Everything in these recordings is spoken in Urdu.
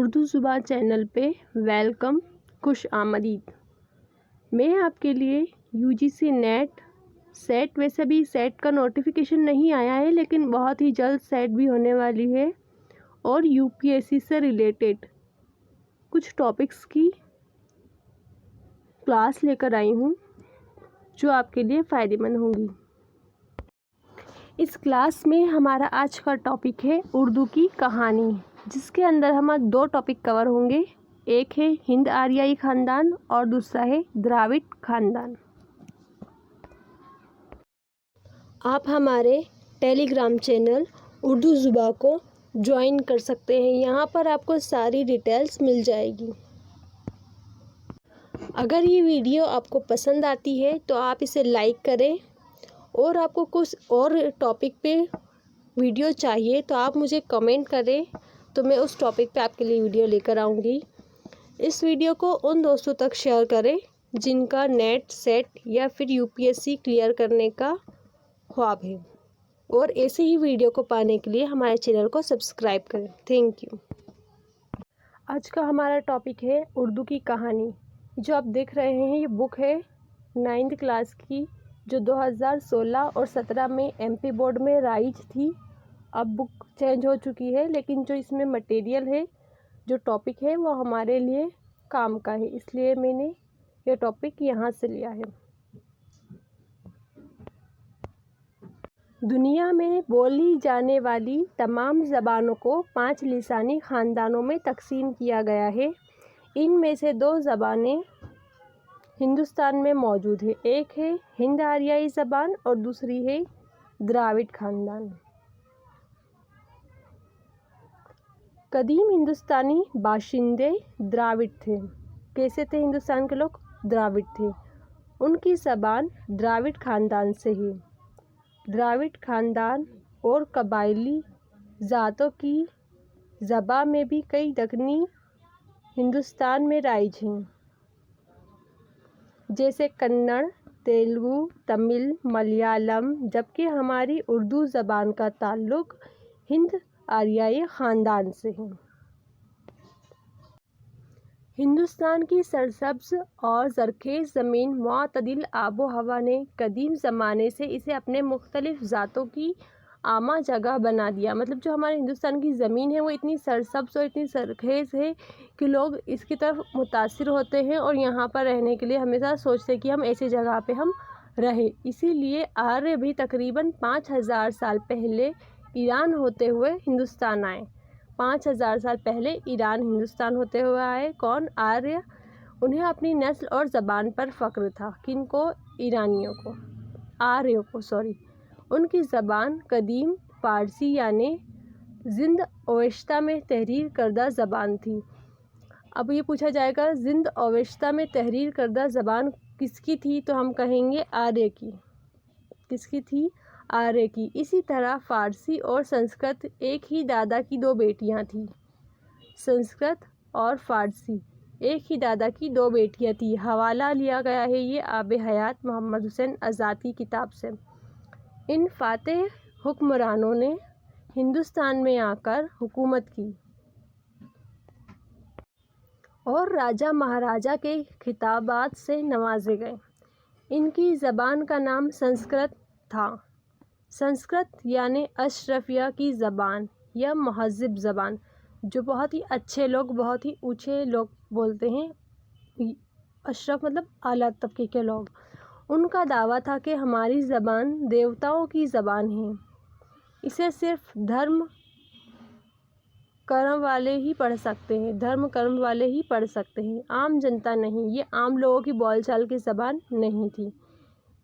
اردو زبان چینل پہ ویلکم، خوش آمدید۔ میں آپ کے لیے UGC نیٹ سیٹ، ویسے بھی سیٹ کا نوٹیفیکیشن نہیں آیا ہے لیکن بہت ہی جلد سیٹ بھی ہونے والی ہے، اور UPSC سے ریلیٹڈ کچھ ٹاپکس کی کلاس لے کر آئی ہوں جو آپ کے لیے فائدہ مند ہوں گی۔ اس کلاس میں ہمارا آج کا ٹاپک ہے اردو کی کہانی، جس کے اندر ہمارے 2 ٹاپک کور ہوں گے، ایک ہے ہند آریائی خاندان اور دوسرا ہے دراوڑ خاندان۔ آپ ہمارے ٹیلی گرام چینل اردو زبان کو جوائن کر سکتے ہیں، یہاں پر آپ کو ساری ڈیٹیلز مل جائے گی۔ اگر یہ ویڈیو آپ کو پسند آتی ہے تو آپ اسے لائک کریں، اور آپ کو کچھ اور ٹاپک پہ ویڈیو چاہیے تو آپ مجھے کمنٹ کریں، تو میں اس ٹاپک پہ آپ کے لیے ویڈیو لے کر آؤں گی۔ اس ویڈیو کو ان دوستوں تک شیئر کریں جن کا نیٹ سیٹ یا پھر UPSC کلیئر کرنے کا خواب ہے، اور ایسے ہی ویڈیو کو پانے کے لیے ہمارے چینل کو سبسکرائب کریں۔ Thank you. آج کا ہمارا ٹاپک ہے اردو کی کہانی۔ جو آپ دیکھ رہے ہیں یہ بک ہے 9th کلاس کی، جو 2016 اور 17 میں MP بورڈ میں رائج تھی۔ اب بک چینج ہو چکی ہے، لیکن جو اس میں مٹیریل ہے، جو ٹاپک ہے وہ ہمارے لیے کام کا ہے، اس لیے میں نے یہ ٹاپک یہاں سے لیا ہے۔ دنیا میں بولی جانے والی تمام زبانوں کو 5 لسانی خاندانوں میں تقسیم کیا گیا ہے۔ ان میں سے 2 زبانیں ہندوستان میں موجود ہیں، ایک ہے ہند آریائی زبان اور دوسری ہے دراوڑ خاندان۔ قدیم ہندوستانی باشندے دراوڑ تھے۔ کیسے تھے ہندوستان کے لوگ؟ دراوڑ تھے۔ ان کی زبان دراوڑ خاندان سے ہے۔ دراوڑ خاندان اور قبائلی ذاتوں کی زبان میں بھی کئی دکنی ہندوستان میں رائج ہیں، جیسے کنڑ، تیلگو، تمل، ملیالم، جبکہ ہماری اردو زبان کا تعلق ہند آریائی خاندان سے ہے۔ ہندوستان کی سرسبز اور زرخیز زمین، معتدل آب و ہوا نے قدیم زمانے سے اسے اپنے مختلف ذاتوں کی آماں جگہ بنا دیا۔ مطلب جو ہمارے ہندوستان کی زمین ہے وہ اتنی سرسبز اور اتنی زرخیز ہے کہ لوگ اس کی طرف متاثر ہوتے ہیں اور یہاں پر رہنے کے لیے ہمیشہ سوچتے ہیں کہ ہم ایسی جگہ پہ ہم رہیں۔ اسی لیے آریہ بھی تقریباً 5000 سال پہلے ایران ہوتے ہوئے ہندوستان آئے۔ 5000 سال پہلے ایران ہندوستان ہوتے ہوئے آئے۔ کون؟ آریہ۔ انہیں اپنی نسل اور زبان پر فخر تھا۔ کن کو؟ ایرانیوں کو، آریوں کو، سوری۔ ان کی زبان قدیم فارسی یعنی زند اوسطی میں تحریر کردہ زبان تھی۔ اب یہ پوچھا جائے گا زند اوسطی میں تحریر کردہ زبان کس کی تھی، تو ہم کہیں گے آریہ کی۔ کس کی تھی؟ آریہ کی۔ اسی طرح فارسی اور سنسکرت ایک ہی دادا کی 2 بیٹیاں تھیں۔ سنسکرت اور فارسی ایک ہی دادا کی 2 بیٹیاں تھیں۔ حوالہ لیا گیا ہے یہ آب حیات محمد حسین آزاد کی کتاب سے۔ ان فاتح حکمرانوں نے ہندوستان میں آ کر حکومت کی اور راجا مہاراجا کے خطابات سے نوازے گئے۔ ان کی زبان کا نام سنسکرت تھا۔ سنسکرت یعنی اشرافیہ کی زبان یا مہذب زبان، جو بہت ہی اچھے لوگ، بہت ہی اونچے لوگ بولتے ہیں۔ اشراف مطلب اعلیٰ طبقے کے لوگ۔ ان کا دعویٰ تھا کہ ہماری زبان دیوتاؤں کی زبان ہے، اسے صرف دھرم کرم والے ہی پڑھ سکتے ہیں، دھرم کرم والے ہی پڑھ سکتے ہیں، عام جنتا نہیں۔ یہ عام لوگوں کی بول چال کی زبان نہیں تھی۔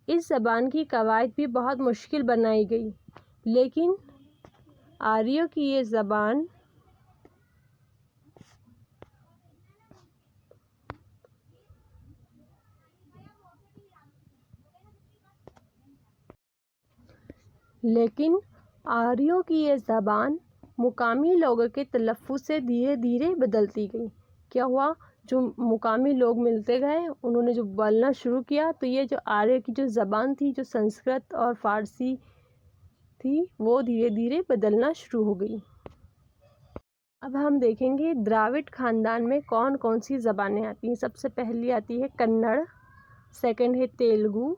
اس زبان کی قواعد بھی بہت مشکل بنائی گئی، لیکن آریوں کی یہ زبان مقامی لوگوں کے تلفظ سے دھیرے دھیرے بدلتی گئی۔ کیا ہوا؟ جو مقامی لوگ ملتے گئے، انہوں نے جو بولنا شروع کیا، تو یہ جو آریہ کی جو زبان تھی، جو سنسکرت اور فارسی تھی، وہ دھیرے دھیرے بدلنا شروع ہو گئی۔ اب ہم دیکھیں گے دراوڑ خاندان میں کون کون سی زبانیں آتی ہیں۔ سب سے پہلی آتی ہے کنڑ، سیکنڈ ہے تیلگو،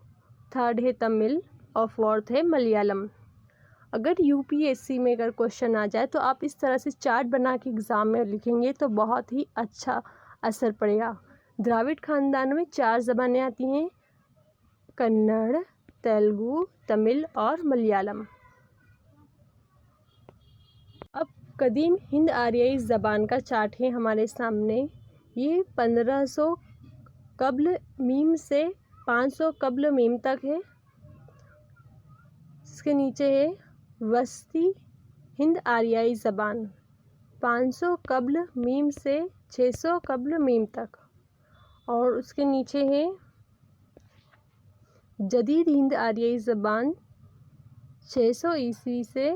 تھرڈ ہے تمل اور فورتھ ہے ملیالم۔ اگر UPSC میں اگر کوشچن آ جائے تو آپ اس طرح سے چارٹ بنا کے ایگزام میں لکھیں گے تو بہت ہی اچھا اثر پڑے گا۔ دراوڑ خاندان میں 4 زبانیں آتی ہیں، کنڑ، تیلگو، تمل اور ملیالم۔ اب قدیم ہند آریائی زبان کا چارٹ ہے ہمارے سامنے۔ یہ 1500 قبل میم سے 500 قبل میم تک ہے۔ اس کے نیچے ہے وسطی ہند آریائی زبان 500 قبل میم سے 600 قبل میم تک، اور اس کے نیچے ہے جدید ہند آریائی زبان 600 عیسوی سے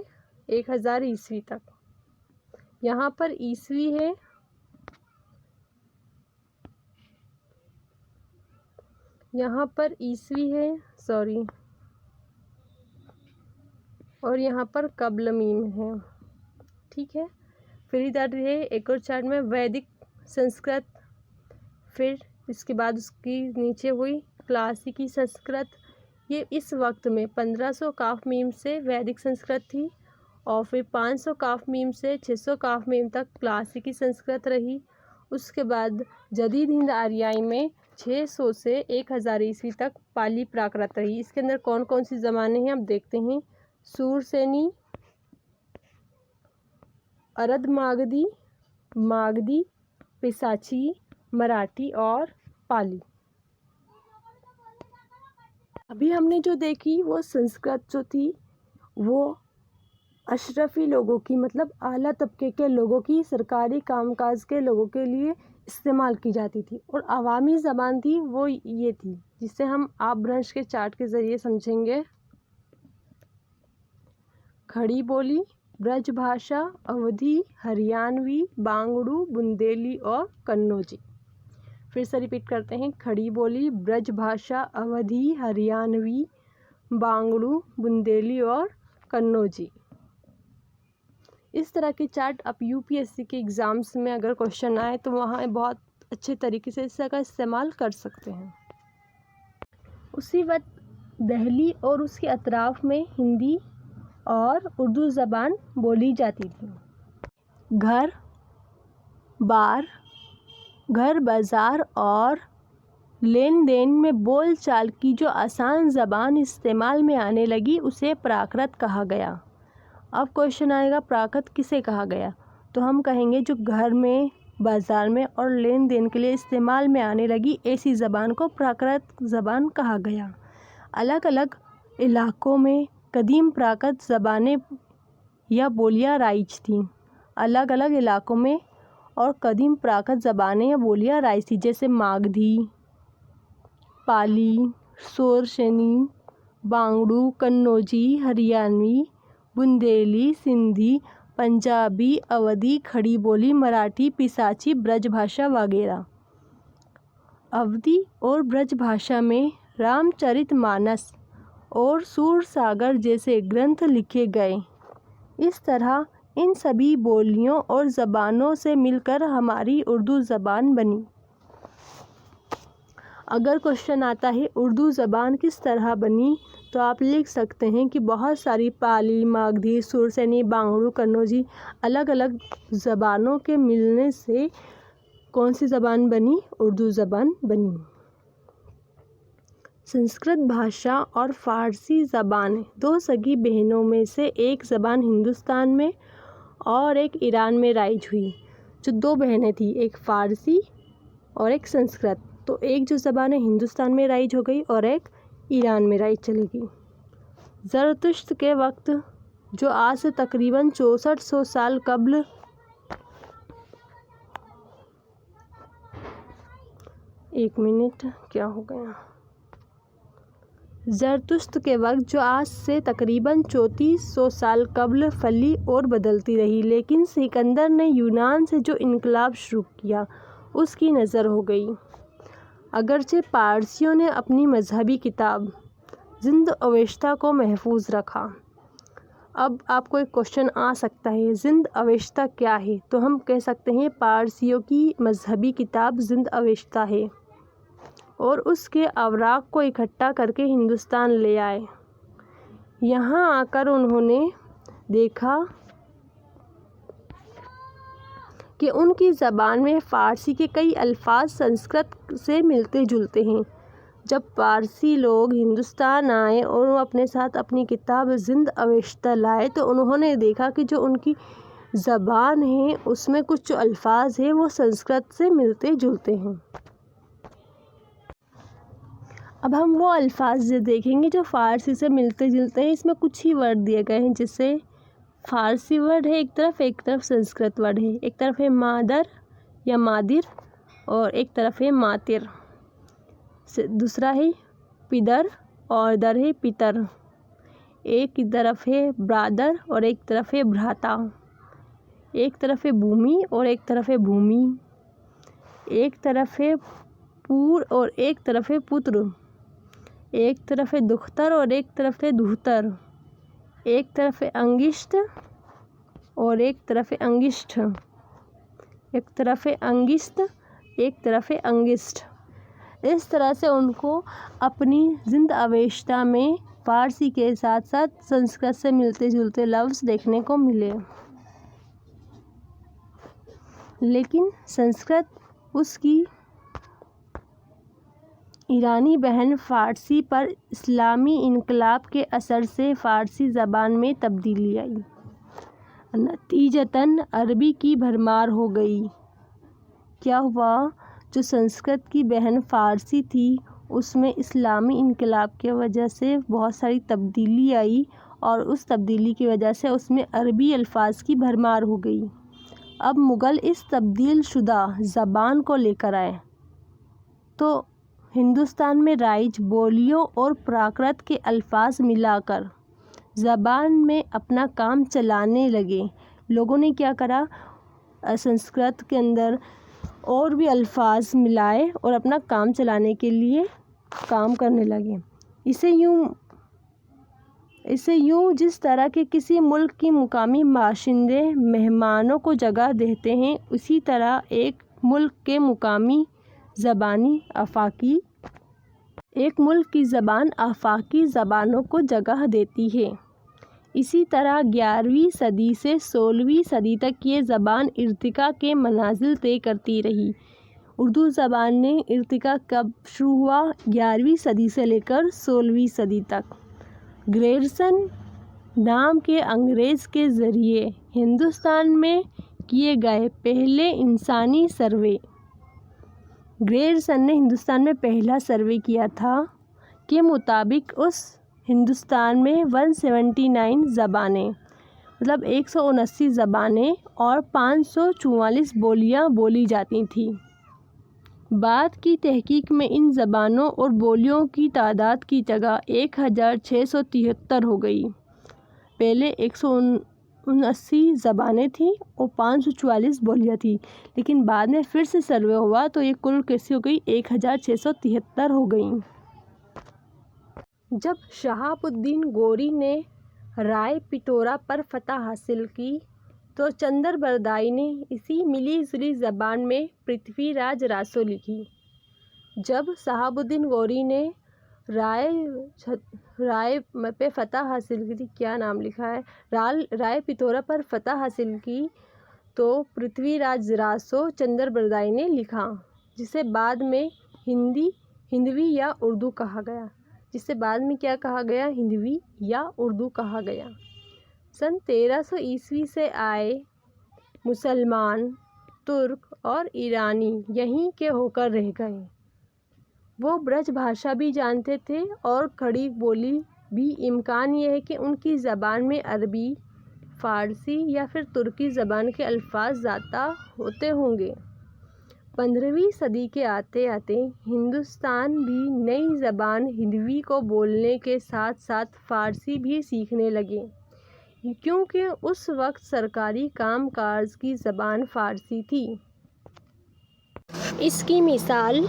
1000 عیسوی تک۔ یہاں پر عیسوی ہے، اور یہاں پر قبل میم ہے، ٹھیک ہے۔ پھر ادھر ہے ایک اور چارٹ میں ویدک سنسکرت، پھر اس کے بعد اس کی نیچے ہوئی کلاسیکی سنسکرت۔ یہ اس وقت میں 1500 قاف میم سے ویدک سنسکرت تھی، اور پھر 500 قاف میم سے 600 قاف میم تک کلاسیکی سنسکرت رہی۔ اس کے بعد جدید ہند آریائی میں 600 سے 1000 عیسوی تک پالی پراکرت رہی۔ اس کے اندر کون کون سی زبانیں ہیں اب دیکھتے ہیں۔ سورسینی، ارد ماگدھی، ماگدھی، پیشاچی، مراٹھی اور پالی۔ ابھی ہم نے جو دیکھی وہ سنسکرت جو تھی وہ اشرفی لوگوں کی، مطلب اعلیٰ طبقے کے لوگوں کی، سرکاری کام کاج کے لوگوں کے لیے استعمال کی جاتی تھی، اور عوامی زبان تھی وہ یہ تھی، جسے ہم آپ برنش کے چارٹ کے ذریعے سمجھیں گے۔ کھڑی بولی، برج بھاشا، اودھی، ہریانوی، بانگڑو، بندیلی اور کنوجی۔ پھر سے ریپیٹ کرتے ہیں، کھڑی بولی، برج بھاشا، اودھی، ہریانوی، بانگڑو، بندیلی اور کنوجی۔ اس طرح کے چارٹ آپ UPSC کے ایگزامس میں اگر کوشچن آئے تو وہاں بہت اچھے طریقے سے اس کا استعمال کر سکتے ہیں۔ اسی وقت دہلی اور اس کے اطراف میں ہندی اور اردو زبان بولی جاتی تھی۔ گھر بازار اور لین دین میں بول چال کی جو آسان زبان استعمال میں آنے لگی اسے پراکرت کہا گیا۔ اب کوشچن آئے گا پراکرت کسے کہا گیا، تو ہم کہیں گے جو گھر میں، بازار میں اور لین دین کے لیے استعمال میں آنے لگی ایسی زبان کو پراکرت زبان کہا گیا۔ الگ الگ علاقوں میں قدیم پراکرت زبانیں یا بولیاں رائج تھیں۔ الگ الگ علاقوں میں اور قدیم پراکرت زبانیں یا بولیاں رائج تھیں، جیسے ماگدھی، پالی، سورسینی، بانگڑو، کنوجی، ہریانوی، بندیلی، سندھی، پنجابی، اودھی، کھڑی بولی، مراٹھی، پیشاچی، برج بھاشا وغیرہ۔ اودھی اور برج بھاشا میں رام چرت مانس اور سور ساگر جیسے گرنتھ لکھے گئے۔ اس طرح ان سبھی بولیوں اور زبانوں سے مل کر ہماری اردو زبان بنی۔ اگر کوشچن آتا ہے اردو زبان کس طرح بنی، تو آپ لکھ سکتے ہیں کہ بہت ساری پالی، ماگدھی، سورسینی، بانگڑو، کنوجی الگ الگ زبانوں کے ملنے سے کون سی زبان بنی؟ اردو زبان بنی۔ سنسکرت بھاشا اور فارسی زبان دو سگی بہنوں میں سے ایک زبان ہندوستان میں اور ایک ایران میں رائج ہوئی۔ جو دو بہنیں تھیں، ایک فارسی اور ایک سنسکرت، تو ایک جو زبان ہے ہندوستان میں رائج ہو گئی اور ایک ایران میں رائج چلے گی۔ زرتشت کے وقت جو آج سے تقریباً 6400 سال قبل زرتشت کے وقت جو آج سے تقریباً 3400 سال قبل پھلی اور بدلتی رہی، لیکن سکندر نے یونان سے جو انقلاب شروع کیا اس کی نظر ہو گئی۔ اگرچہ پارسیوں نے اپنی مذہبی کتاب زند اویشتا کو محفوظ رکھا، اب آپ کو ایک کوشچن آ سکتا ہے، زند اویشتہ کیا ہے؟ تو ہم کہہ سکتے ہیں پارسیوں کی مذہبی کتاب زند اویشتہ ہے، اور اس کے اوراق کو اکٹھا کر کے ہندوستان لے آئے۔ یہاں آ کر انہوں نے دیکھا کہ ان کی زبان میں فارسی کے کئی الفاظ سنسکرت سے ملتے جلتے ہیں۔ جب پارسی لوگ ہندوستان آئے اور وہ اپنے ساتھ اپنی کتاب زند اویشتہ لائے تو انہوں نے دیکھا کہ جو ان کی زبان ہے اس میں کچھ جو الفاظ ہیں وہ سنسکرت سے ملتے جلتے ہیں۔ اب ہم وہ الفاظ دیکھیں گے جو فارسی سے ملتے جلتے ہیں۔ اس میں کچھ ہی ورڈ دیے گئے ہیں، جیسے فارسی ورڈ ہے ایک طرف سنسکرت ورڈ ہے، ایک طرف ہے مادر یا مادر اور ایک طرف ہے ماتر، دوسرا ہے پدر اور ادھر ہے پتر، ایک طرف ہے برادر اور ایک طرف ہے بھراتا، ایک طرف ہے بھومی اور ایک طرف ہے بھومی، ایک طرف ہے پور اور ایک طرف ہے پتر، ایک طرف ہے دختر اور ایک طرف ہے دہتر، ایک طرف ہے انگشت اور ایک طرف ہے انگشت، ایک طرف ہے انگست، ایک طرف ہے انگشت۔ اس طرح سے ان کو اپنی زند اویشتہ میں فارسی کے ساتھ ساتھ سنسکرت سے ملتے جلتے لفظ دیکھنے کو ملے، لیکن سنسکرت اس کی ایرانی بہن فارسی پر اسلامی انقلاب کے اثر سے فارسی زبان میں تبدیلی آئی، نتیجتاً عربی کی بھرمار ہو گئی۔ کیا ہوا؟ جو سنسکرت کی بہن فارسی تھی اس میں اسلامی انقلاب کی وجہ سے بہت ساری تبدیلی آئی، اور اس تبدیلی کی وجہ سے اس میں عربی الفاظ کی بھرمار ہو گئی۔ اب مغل اس تبدیل شدہ زبان کو لے کر آئے تو ہندوستان میں رائج بولیوں اور پراکرت کے الفاظ ملا کر زبان میں اپنا کام چلانے لگے۔ لوگوں نے کیا کرا، سنسکرت کے اندر اور بھی الفاظ ملائے اور اپنا کام چلانے کے لیے کام کرنے لگے۔ اسے یوں جس طرح کے کسی ملک کی مقامی باشندے مہمانوں کو جگہ دیتے ہیں، اسی طرح ایک ملک کی زبان آفاقی زبانوں کو جگہ دیتی ہے۔ اسی طرح 11ویں صدی سے 16ویں صدی تک یہ زبان ارتقاء کے منازل طے کرتی رہی۔ اردو زبان نے ارتقاء کب شروع ہوا؟ 11ویں صدی سے لے کر 16ویں صدی تک۔ گریرسن نام کے انگریز کے ذریعے ہندوستان میں کیے گئے پہلے انسانی سروے، گریرسن نے ہندوستان میں پہلا سروے کیا تھا، کے مطابق اس ہندوستان میں 179 زبانیں 179 زبانیں اور 544 بولیاں بولی جاتی تھیں۔ بعد کی تحقیق میں ان زبانوں اور بولیوں کی تعداد کی جگہ 1673 ہو گئی۔ پہلے 179 زبانیں تھیں اور 544 بولیاں تھیں، لیکن بعد میں پھر سے سروے ہوا تو یہ کل کیسی ہو گئی، 1673 ہو گئیں۔ جب شہاب الدین غوری نے رائے پتورا پر فتح حاصل کی تو چندر بردائی نے اسی ملی جلی زبان میں پرتھوی راج راسو لکھی۔ جب شہاب الدین غوری نے رائے پہ فتح حاصل کی، کیا نام لکھا ہے، رائے پتورا پر فتح حاصل کی تو پرتھوی راج راسو چندر بردائی نے لکھا، جسے بعد میں ہندوی یا اردو کہا گیا۔ سن 1300 عیسوی سے آئے مسلمان، ترک اور ایرانی یہیں کے ہو کر رہ گئے۔ وہ برج بھاشا بھی جانتے تھے اور کھڑی بولی بھی۔ امکان یہ ہے کہ ان کی زبان میں عربی، فارسی یا پھر ترکی زبان کے الفاظ ذاتہ ہوتے ہوں گے۔ 15ویں صدی کے آتے آتے ہندوستان بھی نئی زبان ہندوی کو بولنے کے ساتھ ساتھ فارسی بھی سیکھنے لگے، کیونکہ اس وقت سرکاری کام کاج کی زبان فارسی تھی۔ اس کی مثال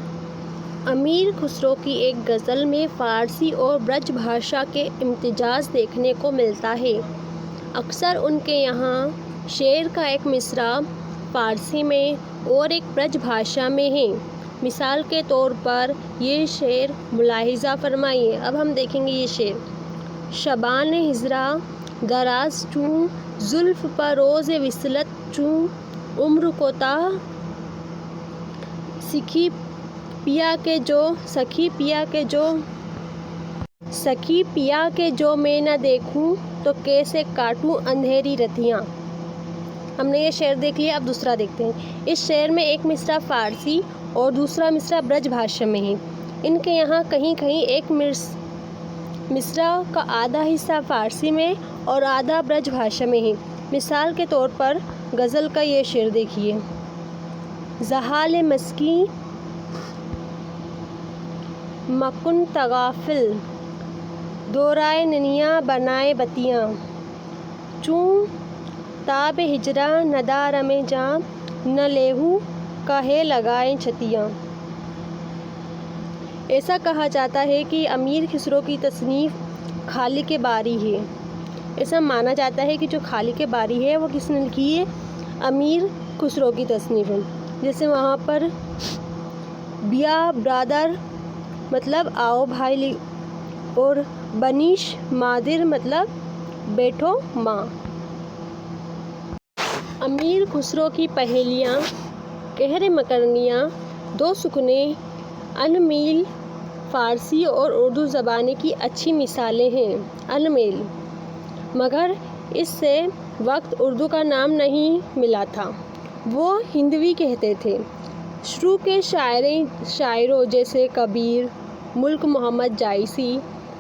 امیر خسرو کی ایک غزل میں فارسی اور برج بھاشا کے امتزاج دیکھنے کو ملتا ہے۔ اکثر ان کے یہاں شعر کا ایک مصرع فارسی میں اور ایک برج بھاشا میں ہے۔ مثال کے طور پر یہ شعر ملاحظہ فرمائیے۔ اب ہم دیکھیں گے یہ شعر۔ شبان ہجرا دراز چوں زلف پر روز وصلت چوں عمر کوتاہ سخی پیا کے جو میں نہ دیکھوں تو کیسے کاٹوں اندھیری رتیاں۔ ہم نے یہ شعر دیکھ لیا، اب دوسرا دیکھتے ہیں۔ اس شعر میں ایک مصرع فارسی اور دوسرا مصرع برج بھاشا میں ہے۔ ان کے یہاں کہیں کہیں ایک مصرع کا آدھا حصہ فارسی میں اور آدھا برج بھاشا میں ہے۔ مثال کے طور پر غزل کا یہ شعر دیکھیے۔ زحال مسکی مکن تغافل دورائے ننیاں بنائے بتیاں چوں تاب ہجراں ندارم جاں نہ لیہو کہے لگائیں چھتیاں۔ ایسا کہا جاتا ہے کہ امیر خسرو کی تصنیف خالق باری ہے۔ ایسا مانا جاتا ہے کہ جو خالق باری ہے وہ کس نے لکھی ہے؟ امیر خسرو کی تصنیف ہے۔ جیسے وہاں پر بیا برادر مطلب آؤ بھائی، اور بنیش مادر مطلب بیٹھو ماں۔ امیر خسرو کی پہیلیاں کہر مکرنیاں دو سکنے ان میل فارسی اور اردو زبان کی اچھی مثالیں ہیں۔ ان میل، مگر اس سے وقت اردو کا نام نہیں ملا تھا، وہ ہندوی کہتے تھے۔ شروع کے شاعروں جیسے کبیر، ملک محمد جائسی،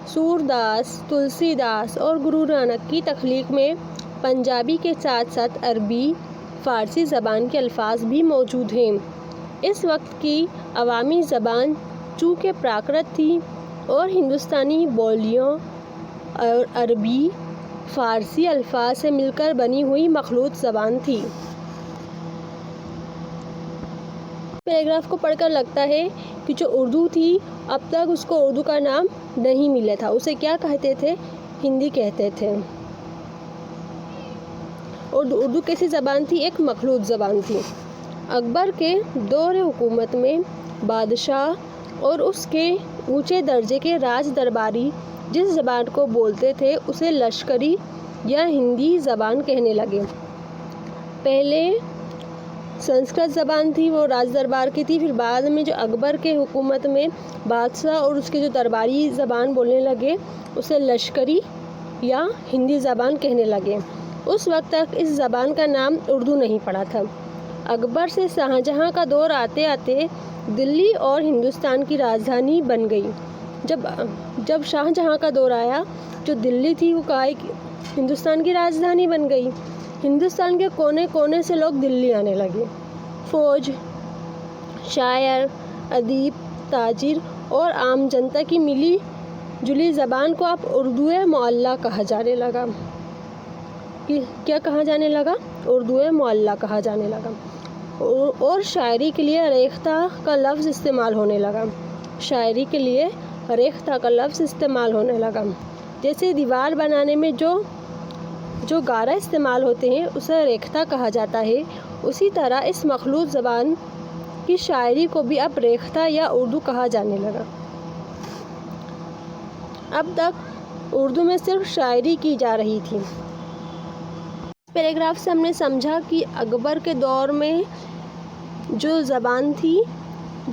سور داس، تلسی داس اور گرو نانک کی تخلیق میں پنجابی کے ساتھ ساتھ عربی، فارسی زبان کے الفاظ بھی موجود ہیں۔ اس وقت کی عوامی زبان چونکہ پراکرت تھی اور ہندوستانی بولیوں اور عربی، فارسی الفاظ سے مل کر بنی ہوئی مخلوط زبان تھی۔ پیراگراف کو پڑھ کر لگتا ہے کہ جو اردو تھی اب تک اس کو اردو کا نام نہیں ملا تھا، اسے کیا کہتے تھے؟ ہندی کہتے تھے۔ اور اردو کیسی زبان تھی؟ ایک مخلوط زبان تھی۔ اکبر کے دور حکومت میں بادشاہ اور اس کے اونچے درجے کے راج درباری جس زبان کو بولتے تھے اسے لشکری یا ہندی زبان کہنے لگے۔ پہلے سنسکرت زبان تھی، وہ راج دربار کی تھی، پھر بعد میں جو اکبر کے حکومت میں بادشاہ اور اس کے جو درباری زبان بولنے لگے اسے لشکری یا ہندی زبان کہنے لگے۔ اس وقت تک اس زبان کا نام اردو نہیں پڑا تھا۔ اکبر سے شاہجہاں کا دور آتے آتے دلی اور ہندوستان کی راجدھانی بن گئی۔ جب شاہجہاں کا دور آیا جو دلی تھی وہ ہندوستان کی راجدھانی بن گئی۔ ہندوستان کے کونے کونے سے لوگ دلی آنے لگے۔ فوج، شاعر، ادیب، تاجر اور عام جنتا کی ملی جلی زبان کو اب اردو معلیٰ کہا جانے لگا۔ کیا کہا جانے لگا؟ اردو معلیٰ کہا جانے لگا۔ اور شاعری کے لیے ریختہ کا لفظ استعمال ہونے لگا۔ شاعری کے لیے ریختہ کا لفظ استعمال ہونے لگا۔ جیسے دیوار بنانے میں جو گارا استعمال ہوتے ہیں اسے ریختہ کہا جاتا ہے، اسی طرح اس مخلوط زبان کی شاعری کو بھی اب ریختہ یا اردو کہا جانے لگا۔ اب تک اردو میں صرف شاعری کی جا رہی تھی۔ اس پیراگراف سے ہم نے سمجھا کہ اکبر کے دور میں جو زبان تھی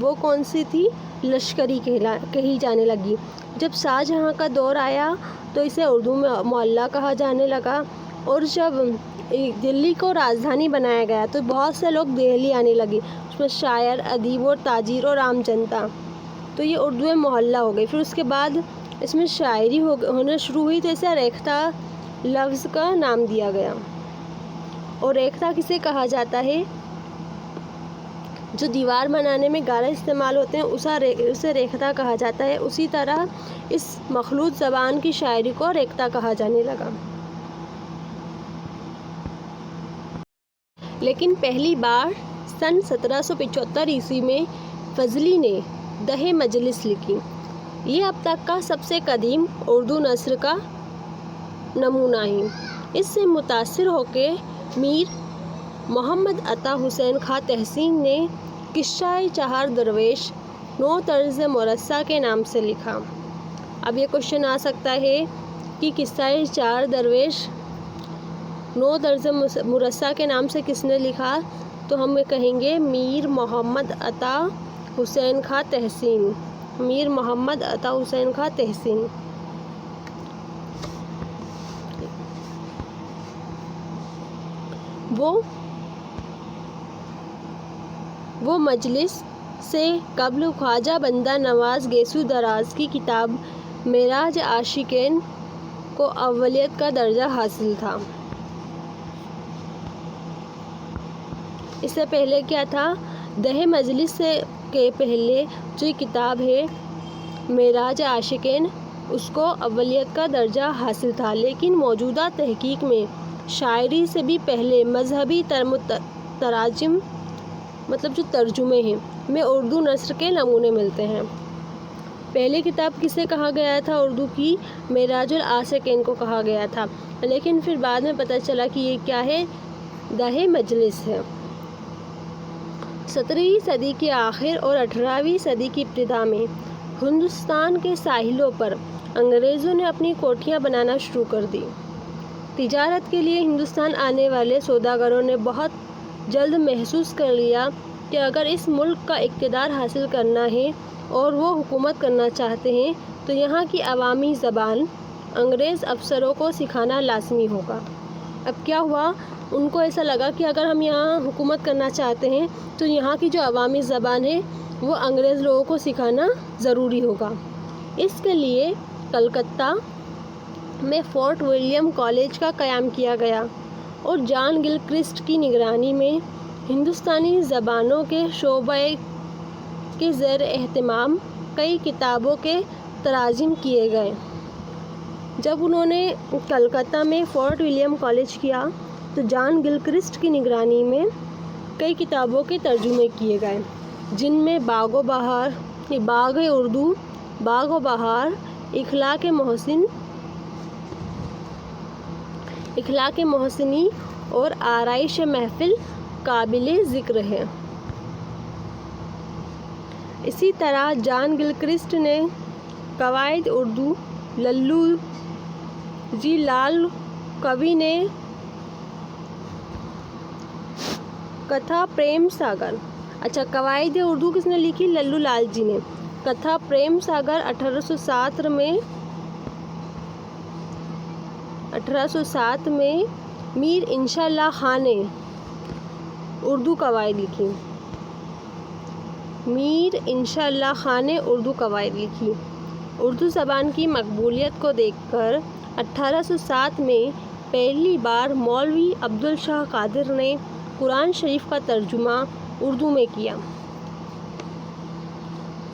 وہ کون سی تھی؟ لشکری کہی جانے لگی۔ جب شاہجہاں کا دور آیا تو اسے اردو معلیٰ کہا جانے لگا، اور جب دلی کو راجدھانی بنایا گیا تو بہت سے لوگ دہلی آنے لگے، اس میں شاعر، ادیب اور تاجر اور عام جنتا، تو یہ اردو معلیٰ ہو گئی۔ پھر اس کے بعد اس میں شاعری ہونا شروع ہوئی تو اسے ریختہ لفظ کا نام دیا گیا۔ اور ریختہ کسے کہا جاتا ہے؟ جو دیوار بنانے میں گارا استعمال ہوتے ہیں اسے ریختہ کہا جاتا ہے۔ اسی طرح اس مخلوط زبان کی شاعری کو ریختہ کہا جانے لگا۔ لیکن پہلی بار سن 1775 عیسوی میں فضلی نے دہ مجلس لکھی۔ یہ اب تک کا سب سے قدیم اردو نثر کا نمونہ ہے۔ اس سے متاثر ہو کے میر محمد عطا حسین خاں تحسین نے قصہ چہار درویش نو طرز مرصع کے نام سے لکھا۔ اب یہ کوشچن آ سکتا ہے کہ قصہ چار درویش نو طرز مرصع کے نام سے کس نے لکھا؟ تو ہم کہیں گے میر محمد عطا حسین خاں تحسین، میر محمد عطا حسین خاں تحسین۔ وہ مجلس سے قبل خواجہ بندہ نواز گیسو دراز کی کتاب معراج عاشقین کو اولیت کا درجہ حاصل تھا۔ اس سے پہلے کیا تھا؟ دہ مجلس کے پہلے جو کتاب ہے معراج عاشقین اس کو اولیت کا درجہ حاصل تھا، لیکن موجودہ تحقیق میں شاعری سے بھی پہلے مذہبی تراجم مطلب جو ترجمے ہیں میں اردو نثر کے نمونے ملتے ہیں۔ پہلے کتاب کسے کہا گیا تھا اردو کی؟ معراج العاشقین کو کہا گیا تھا، لیکن پھر بعد میں پتہ چلا کہ یہ کیا ہے؟ دہ مجلس ہے۔ 17ویں صدی کے آخر اور 18ویں صدی کی ابتدا میں ہندوستان کے ساحلوں پر انگریزوں نے اپنی کوٹھیاں بنانا شروع کر دی۔ تجارت کے لیے ہندوستان آنے والے سوداگروں نے بہت جلد محسوس کر لیا کہ اگر اس ملک کا اقتدار حاصل کرنا ہے اور وہ حکومت کرنا چاہتے ہیں تو یہاں کی عوامی زبان انگریز افسروں کو سکھانا لازمی ہوگا۔ اب کیا ہوا؟ ان کو ایسا لگا کہ اگر ہم یہاں حکومت کرنا چاہتے ہیں تو یہاں کی جو عوامی زبان ہے وہ انگریز لوگوں کو سکھانا ضروری ہوگا۔ اس کے لیے کلکتہ میں فورٹ ولیم کالج کا قیام کیا گیا اور جان گلکرسٹ کی نگرانی میں ہندوستانی زبانوں کے شعبے کے زیر اہتمام کئی کتابوں کے تراجم کیے گئے۔ جب انہوں نے کلکتہ میں فورٹ ولیم کالج کیا تو جان گلکرسٹ کی نگرانی میں کئی کتابوں کے ترجمے کیے گئے، جن میں باغ و اردو، باغ و بہار، اخلاق محسنی اور آرائش محفل قابل ذکر ہے۔ اسی طرح جان گلکرسٹ نے قواعد اردو، للو جی لال کبھی نے کتھا پریم ساگر، قواعد اردو کس نے لکھی؟ للو لال جی نے۔ کتھا پریم ساگر 1807 میں میر انشاء اللہ خاں نے اردو قواعد لکھی۔ میر انشاء اللہ خاں نے اردو قواعد لکھی۔ اردو زبان کی مقبولیت کو دیکھ کر 1807 میں پہلی بار مولوی عبدالشاہ قادر نے قرآن شریف کا ترجمہ اردو میں کیا۔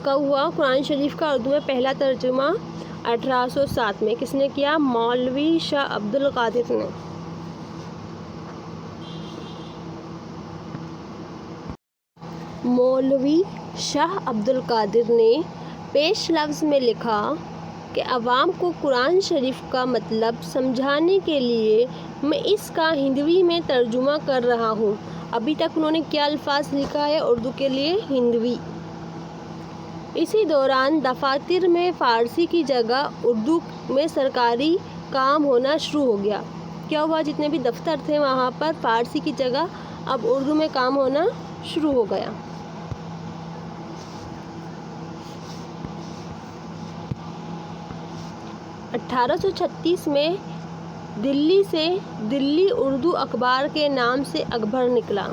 کب ہوا قرآن شریف کا اردو میں پہلا ترجمہ؟ 1807 میں۔ کس نے کیا؟ مولوی شاہ عبد القادر نے۔ مولوی شاہ عبد القادر نے پیش لفظ میں لکھا کہ عوام کو قرآن شریف کا مطلب سمجھانے کے لیے میں اس کا ہندوی میں ترجمہ کر رہا ہوں۔ ابھی تک انہوں نے کیا الفاظ لکھا ہے اردو کے لیے؟ ہندوی۔ اسی دوران دفاتر میں فارسی کی جگہ اردو میں سرکاری کام ہونا شروع ہو گیا۔ کیا ہوا؟ جتنے بھی دفتر تھے وہاں پر فارسی کی جگہ اب اردو میں کام ہونا شروع ہو گیا۔ 1836 میں دلی سے دلی اردو اخبار کے نام سے اخبار نکلا۔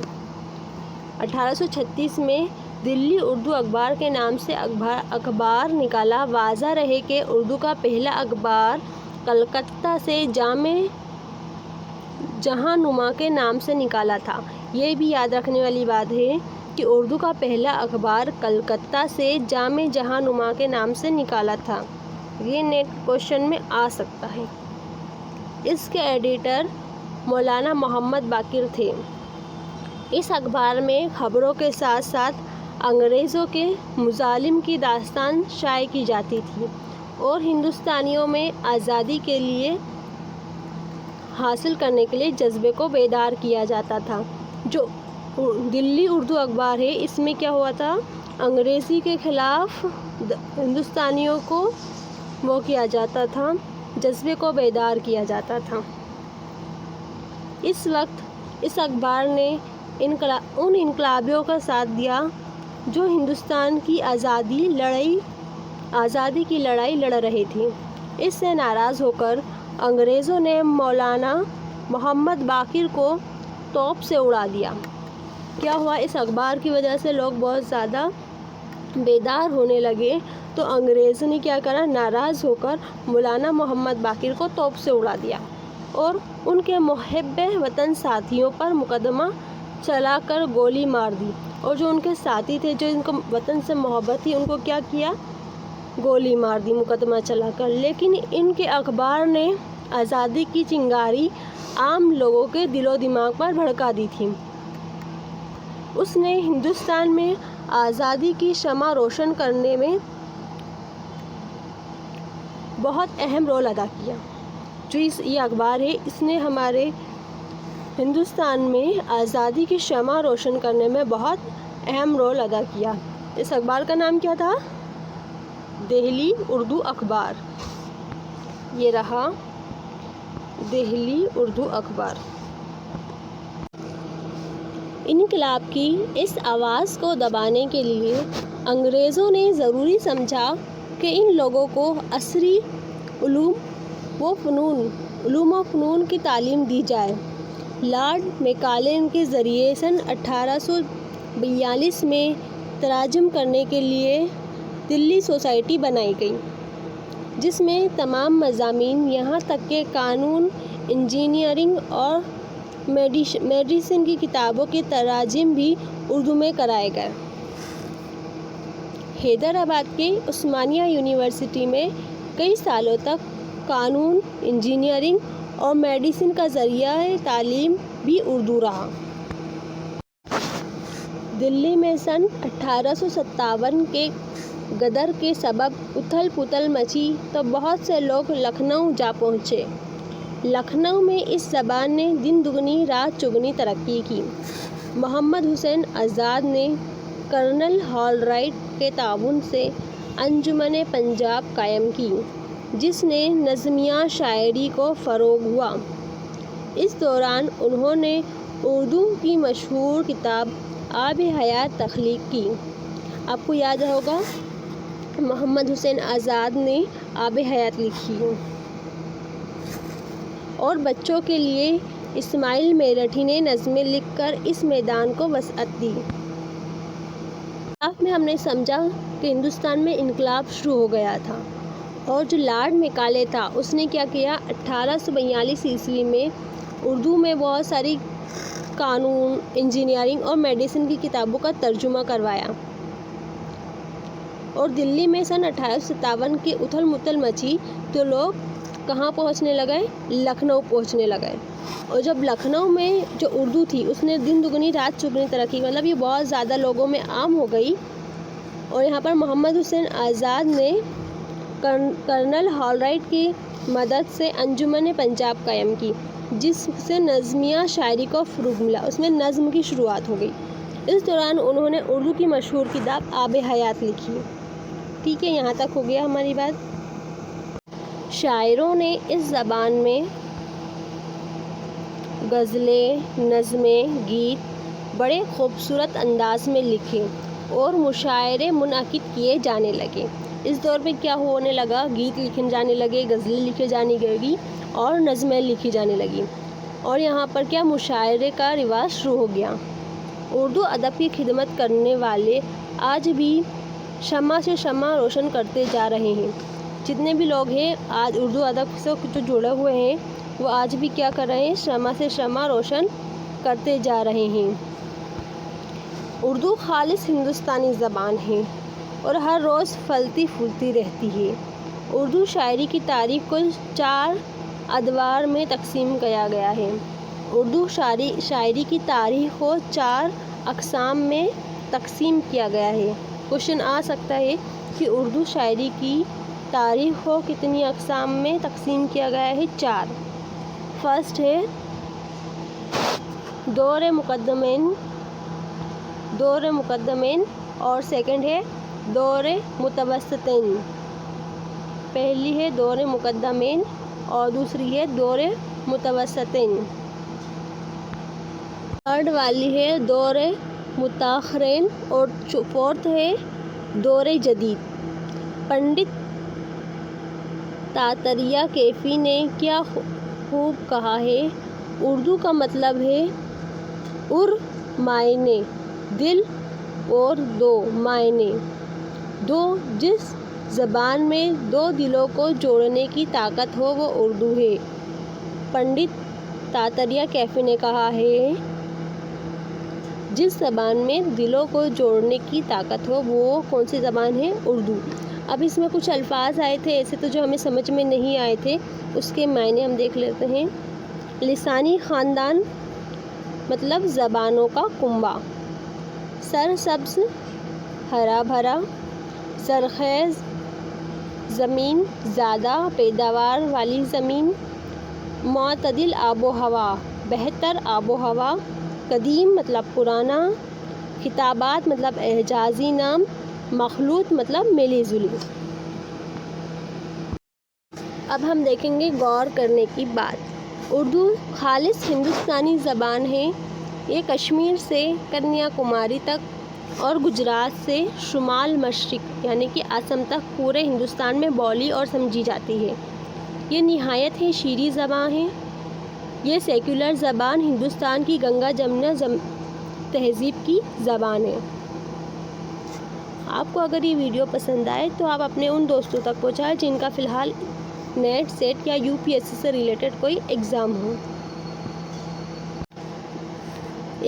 1836 میں دلی اردو اخبار کے نام سے اخبار نکالا۔ واضح رہے کہ اردو کا پہلا اخبار کلکتہ سے جامع جہاں نما کے نام سے نکالا تھا۔ یہ بھی یاد رکھنے والی بات ہے کہ اردو کا پہلا اخبار کلکتہ سے جامع جہاں نما کے نام سے نکالا تھا۔ یہ نیٹ کوشچن میں آ سکتا ہے۔ اس کے ایڈیٹر مولانا محمد باقر تھے۔ اس اخبار میں خبروں کے ساتھ ساتھ انگریزوں کے مظالم کی داستان شائع کی جاتی تھی اور ہندوستانیوں میں آزادی کے لیے حاصل کرنے کے لیے جذبے کو بیدار کیا جاتا تھا۔ جو دلی اردو اخبار ہے، اس میں کیا ہوا تھا، انگریزی کے خلاف ہندوستانیوں کو وہ کیا جاتا تھا، جذبے کو بیدار کیا جاتا تھا۔ اس وقت اس اخبار نے ان انقلابیوں کا ساتھ دیا جو ہندوستان کی آزادی کی لڑائی لڑ رہی تھی۔ اس سے ناراض ہو کر انگریزوں نے مولانا محمد باقر کو توپ سے اڑا دیا۔ کیا ہوا، اس اخبار کی وجہ سے لوگ بہت زیادہ بیدار ہونے لگے، تو انگریزوں نے کیا کرا، ناراض ہو کر مولانا محمد باقر کو توپ سے اڑا دیا اور ان کے محب وطن ساتھیوں پر مقدمہ چلا کر گولی مار دی، اور جو ان کے ساتھی تھے جو ان کو وطن سے محبت تھی، ان کو کیا کیا، گولی مار دی مقدمہ چلا کر۔ لیکن ان کے اخبار نے آزادی کی چنگاری عام لوگوں کے دل و دماغ پر بھڑکا دی تھی۔ اس نے ہندوستان میں آزادی کی شمع روشن کرنے میں بہت اہم رول ادا کیا۔ جو یہ اخبار ہے، اس نے ہمارے ہندوستان میں آزادی کی شمع روشن کرنے میں بہت اہم رول ادا کیا۔ اس اخبار کا نام کیا تھا، دہلی اردو اخبار۔ یہ رہا دہلی اردو اخبار۔ انقلاب کی اس آواز کو دبانے کے لیے انگریزوں نے ضروری سمجھا کہ ان لوگوں کو عصری علوم و فنون کی تعلیم دی جائے۔ لارڈ میکالے کے ذریعے سن 1842 میں ترجمہ کرنے کے لیے دلی سوسائٹی بنائی گئی، جس میں تمام مضامین یہاں تک کہ قانون، انجینئرنگ اور میڈیسن کی کتابوں کے تراجم بھی اردو میں کرائے گئے۔ حیدرآباد کے عثمانیہ یونیورسٹی میں کئی سالوں تک قانون، انجینئرنگ اور میڈیسن کا ذریعہ تعلیم بھی اردو رہا۔ دلی میں سن 1857 کے غدر کے سبب اتھل پتھل مچی تو بہت سے لوگ لکھنؤ جا پہنچے۔ لکھنؤ میں اس زبان نے دن دگنی رات چگنی ترقی کی۔ محمد حسین آزاد نے کرنل ہال رائٹ کے تعاون سے انجمن پنجاب قائم کی، جس نے نظمیہ شاعری کو فروغ ہوا۔ اس دوران انہوں نے اردو کی مشہور کتاب آب حیات تخلیق کی۔ آپ کو یاد ہوگا محمد حسین آزاد نے آب حیات لکھی، اور بچوں کے لیے اسماعیل میرٹھی نے نظمیں لکھ کر اس میدان کو وسعت دی۔ میں ہم نے سمجھا کہ ہندوستان میں انقلاب شروع ہو گیا تھا، اور جو لارڈ میکالے تھا اس نے کیا کیا، 1842 عیسوی میں اردو میں بہت ساری قانون، انجینئرنگ اور میڈیسن کی کتابوں کا ترجمہ کروایا، اور دلی میں سن 1857 کی اتھل متھل مچی تو لوگ کہاں پہنچنے لگے، لکھنؤ پہنچنے لگے۔ اور جب لکھنؤ میں جو اردو تھی اس نے دن دگنی رات چگنی ترقی، مطلب یہ بہت زیادہ لوگوں میں عام ہو گئی، اور یہاں پر محمد حسین آزاد نے کرنل ہال رائٹ کی مدد سے انجمن پنجاب قائم کی، جس سے نظمیہ شاعری کو فروغ ملا، اس میں نظم کی شروعات ہو گئی۔ اس دوران انہوں نے اردو کی مشہور کتاب آب حیات لکھی۔ ٹھیک ہے، یہاں تک ہو گیا ہماری بات۔ شاعروں نے اس زبان میں غزلیں، نظمیں، گیت بڑے خوبصورت انداز میں لکھے اور مشاعرے منعقد کیے جانے لگے۔ اس دور میں کیا ہونے لگا، گیت لکھے جانے لگے، غزلیں لکھے جانے لگی اور نظمیں لکھی جانے لگی، اور یہاں پر کیا مشاعرے کا رواج شروع ہو گیا۔ اردو ادب کی خدمت کرنے والے آج بھی شمع سے شمع روشن کرتے جا رہے ہیں۔ جتنے بھی لوگ ہیں آج اردو ادب سے جو جڑے ہوئے ہیں، وہ آج بھی کیا کر رہے ہیں، شمع سے شمع روشن کرتے جا رہے ہیں۔ اردو خالص ہندوستانی زبان ہے اور ہر روز پھلتی پھولتی رہتی ہے۔ اردو شاعری کی تاریخ کو 4 ادوار میں تقسیم کیا گیا ہے۔ اردو شاعری کی تاریخ کو 4 اقسام میں تقسیم کیا گیا ہے۔ کوشچن آ سکتا ہے کہ اردو شاعری کی تاریخ کو کتنی اقسام میں تقسیم کیا گیا ہے، 4۔ فرسٹ ہے دور مقدمین اور سیکنڈ ہے دور متوسطین. پہلی ہے دور مقدمین اور دوسری ہے دور متوسطین. تھرڈ والی ہے دور متاخرین اور فورتھ ہے دور جدید. پنڈت تاتریہ کیفی نے کیا خوب کہا ہے. اردو کا مطلب ہے معنی دل اور دو معنی دو. جس زبان میں دو دلوں کو جوڑنے کی طاقت ہو وہ اردو ہے. پنڈت تاتریہ کیفی نے کہا ہے جس زبان میں دلوں کو جوڑنے کی طاقت ہو وہ کون سی زبان ہے؟ اردو. اب اس میں کچھ الفاظ آئے تھے ایسے تو جو ہمیں سمجھ میں نہیں آئے تھے، اس کے معنی ہم دیکھ لیتے ہیں. لسانی خاندان مطلب زبانوں کا کنبہ. سرسبز ہرا بھرا. زرخیز زمین زیادہ پیداوار والی زمین. معتدل آب و ہوا بہتر آب و ہوا. قدیم مطلب پرانا. خطابات مطلب اعجازی نام. مخلوط مطلب ملی جلی. اب ہم دیکھیں گے غور کرنے کی بات. اردو خالص ہندوستانی زبان ہے. یہ کشمیر سے کنیا کماری تک اور گجرات سے شمال مشرق یعنی کہ آسام تک پورے ہندوستان میں بولی اور سمجھی جاتی ہے. یہ نہایت ہی شیریں زبان ہے. یہ سیکولر زبان ہندوستان کی گنگا جمنا تہذیب کی زبان ہے. آپ کو اگر یہ ویڈیو پسند آئے تو آپ اپنے ان دوستوں تک پہنچائیں جن کا فی الحال نیٹ سیٹ یا UPSC سے ریلیٹڈ کوئی ایگزام ہو.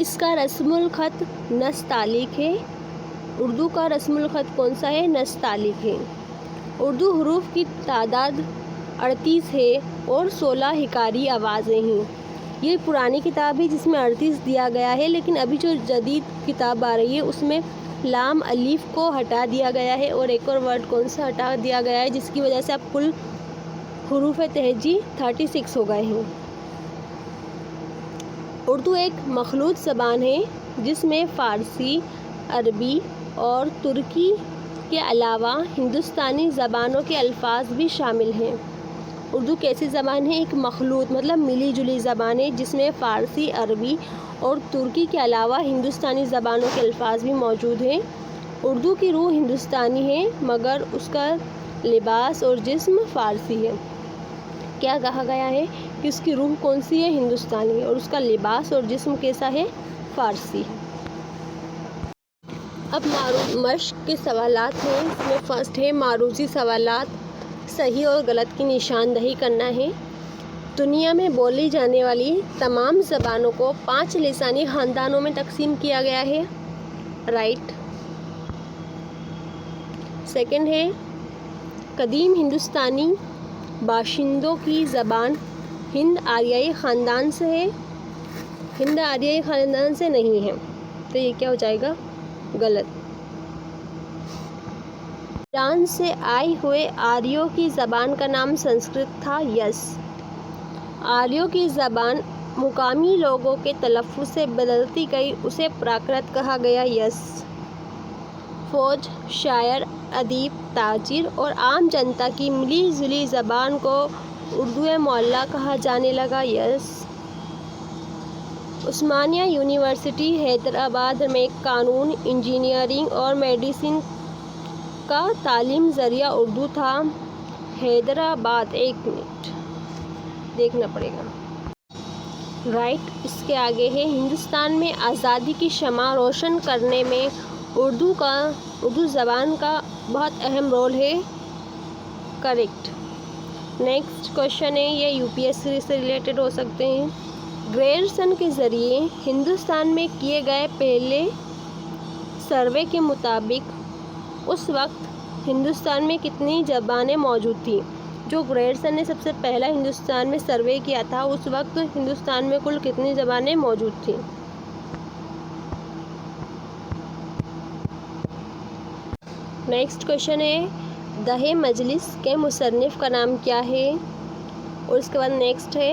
اس کا رسم الخط نستعلیق ہے. اردو کا رسم الخط کون سا ہے؟ نستعلیق ہے. اردو حروف کی تعداد 38 ہے اور 16 حکاری آوازیں ہیں. یہ پرانی کتاب ہے جس میں 38 دیا گیا ہے، لیکن ابھی جو جدید کتاب آ رہی ہے اس میں لام الف کو ہٹا دیا گیا ہے اور ایک اور ورڈ کون سا ہٹا دیا گیا ہے جس کی وجہ سے اب کل حروف تہجی 36 ہو گئے ہیں. اردو ایک مخلوط زبان ہے جس میں فارسی، عربی اور ترکی کے علاوہ ہندوستانی زبانوں کے الفاظ بھی شامل ہیں. اردو کیسی زبان ہے؟ ایک مخلوط مطلب ملی جلی زبان ہے جس میں فارسی، عربی اور ترکی کے علاوہ ہندوستانی زبانوں کے الفاظ بھی موجود ہیں. اردو کی روح ہندوستانی ہے مگر اس کا لباس اور جسم فارسی ہے. کیا کہا گیا ہے کہ اس کی روح کون سی ہے؟ ہندوستانی، اور اس کا لباس اور جسم کیسا ہے؟ فارسی. اب مشق کے سوالات ہیں. اس میں فرسٹ ہے معروضی سوالات. صحیح اور غلط کی نشاندہی کرنا ہے. دنیا میں بولی جانے والی تمام زبانوں کو 5 لسانی خاندانوں میں تقسیم کیا گیا ہے. رائٹ. سیکنڈ ہے قدیم ہندوستانی باشندوں کی زبان ہند آریائی خاندان سے ہے. ہند آریائی خاندان سے نہیں ہے تو یہ کیا ہو جائے گا؟ غلط. ایران سے آئے ہوئے آریوں کی زبان کا نام سنسکرت تھا. یس. آریوں کی زبان مقامی لوگوں کے تلفظ سے بدلتی گئی، اسے پراکرت کہا گیا. یس. فوج، شاعر، ادیب، تاجر اور عام جنتا کی ملی جلی زبان کو اردو معلیٰ کہا جانے لگا. یس. عثمانیہ یونیورسٹی حیدرآباد میں قانون، انجینئرنگ اور میڈیسن کا تعلیم ذریعہ اردو تھا. حیدرآباد. ایک منٹ دیکھنا پڑے گا. رائٹ. اس کے آگے ہے ہندوستان میں آزادی کی شمع روشن کرنے میں اردو زبان کا بہت اہم رول ہے. کریکٹ. نیکسٹ کوشچن ہے، یہ UPSC سے ریلیٹڈ ہو سکتے ہیں. گریرسن کے ذریعے ہندوستان میں کیے گئے پہلے سروے کے مطابق اس وقت ہندوستان میں کتنی زبانیں موجود تھیں؟ جو گریرسن نے سب سے پہلا ہندوستان میں سروے کیا تھا اس وقت ہندوستان میں کل کتنی زبانیں موجود تھیں؟ نیکسٹ کوشچن ہے دہ مجلس کے مصنف کا نام کیا ہے؟ اور اس کے بعد نیکسٹ ہے